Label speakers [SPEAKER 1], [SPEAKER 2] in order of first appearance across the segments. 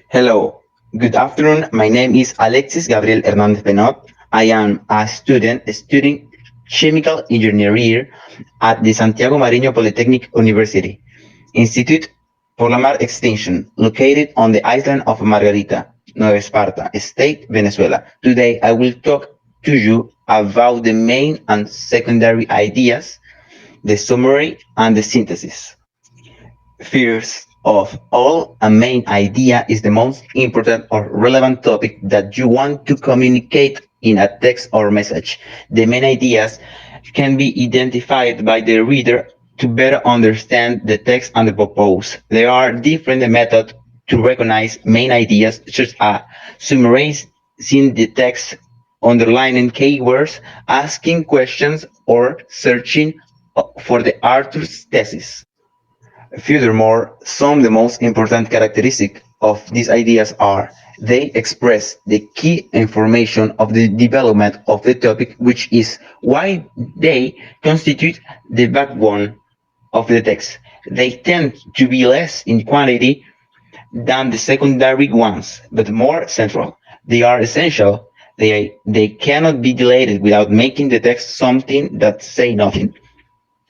[SPEAKER 1] Hello, good afternoon. My name is Alexis Gabriel Hernandez Benot. I am a student studying chemical engineering at the Santiago Mariño Polytechnic University, Institute por la Mar Extension, located on the island of Margarita, Nueva Esparta, State, Venezuela. Today I will talk to you about the main and secondary ideas, the summary, and the synthesis. First of all, a main idea is the most important or relevant topic that you want to communicate in a text or message. The main ideas can be identified by the reader to better understand the text and the purpose. There are different methods to recognize main ideas, such as summarizing the text, underlining keywords, asking questions, or searching for the author's thesis. Furthermore, some of the most important characteristics of these ideas are they express the key information of the development of the topic, which is why they constitute the backbone of the text. They tend to be less in quantity than the secondary ones, but more central. They are essential. They cannot be delayed without making the text something that say nothing.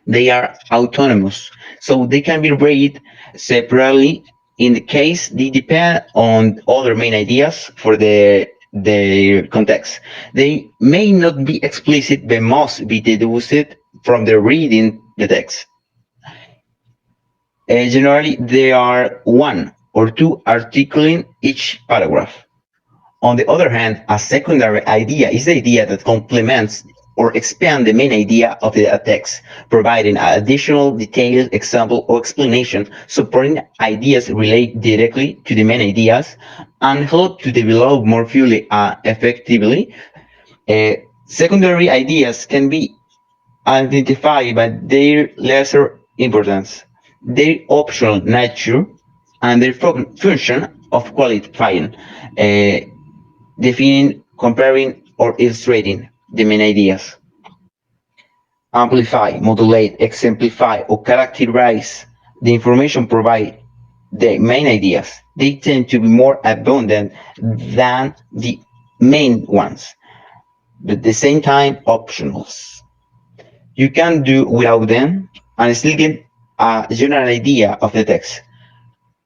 [SPEAKER 1] They are autonomous, so they can be read separately. In the case they depend on other main ideas for the context. They may not be explicit but must be deduced from the reading the text. Generally, there are one or two articles in each paragraph. On the other hand, a secondary idea is the idea that complements or expands the main idea of the text, providing an additional detailed example or explanation, supporting ideas relate directly to the main ideas, and help to develop more fully effectively. Uh, Secondary ideas can be identified by their lesser importance, their optional nature, and their function of qualifying. Uh, Defining, comparing, or illustrating the main ideas. Amplify, modulate, exemplify, or characterize the information provide the main ideas. They tend to be more abundant than the main ones, but at the same time optionals. You can do without them and still get a general idea of the text.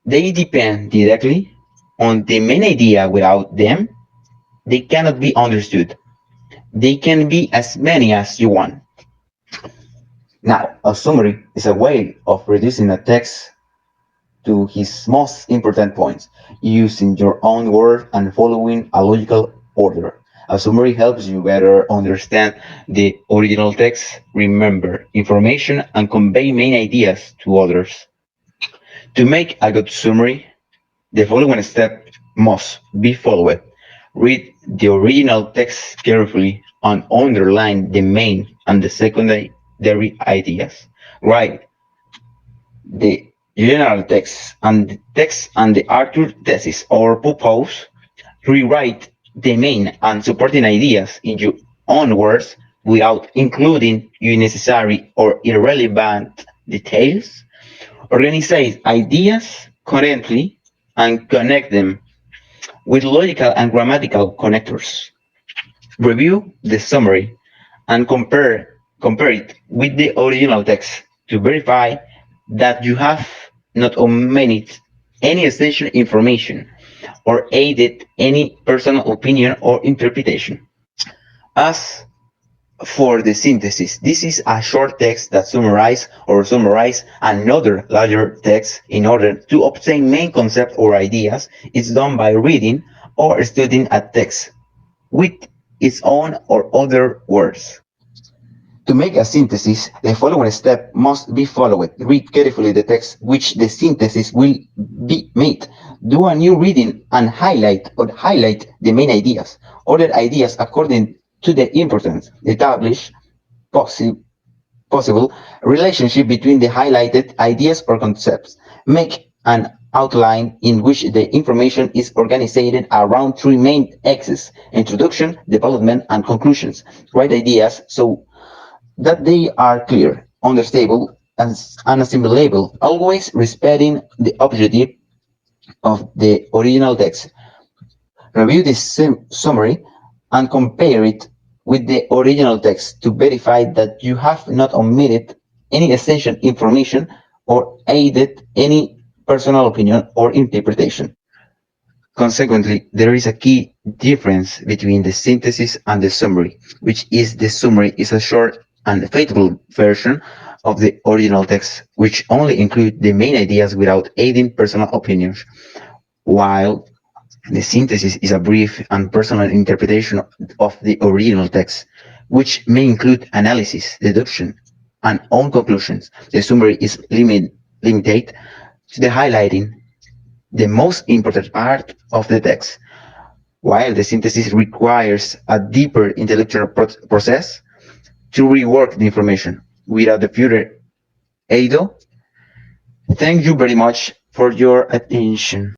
[SPEAKER 1] They depend directly on the main idea. Without them, they cannot be understood. They can be as many as you want. Now, a summary is a way of reducing a text to his most important points, using your own words and following a logical order. A summary helps you better understand the original text, remember information, and convey main ideas to others. To make a good summary, the following step must be followed. Read the original text carefully and underline the main and the secondary ideas. Write the general text and the author thesis or purpose. Rewrite the main and supporting ideas in your own words without including unnecessary or irrelevant details. Organize ideas correctly and connect them with logical and grammatical connectors. Review the summary and compare it with the original text to verify that you have not omitted any essential information or added any personal opinion or interpretation. As for the synthesis, this is a short text that summarize another larger text in order to obtain main concept or ideas. It's done by reading or studying a text with its own or other words. To make a synthesis, the following step must be followed. Read carefully the text which the synthesis will be made. Do a new reading and highlight the main ideas. Other ideas according to the importance. Establish possi- possible relationship between the highlighted ideas or concepts. Make an outline in which the information is organized around three main axes: introduction, development, and conclusions. Write ideas so that they are clear, understandable, and assimilable, always respecting the objective of the original text. Review the summary and compare it with the original text to verify that you have not omitted any essential information or added any personal opinion or interpretation. Consequently, there is a key difference between the synthesis and the summary, which is the summary is a short and faithful version of the original text, which only include the main ideas without adding personal opinions, while the synthesis is a brief and personal interpretation of the original text, which may include analysis, deduction, and own conclusions. The summary is limited to the highlighting the most important part of the text, while the synthesis requires a deeper intellectual process to rework the information. Without the further ado, thank you very much for your attention.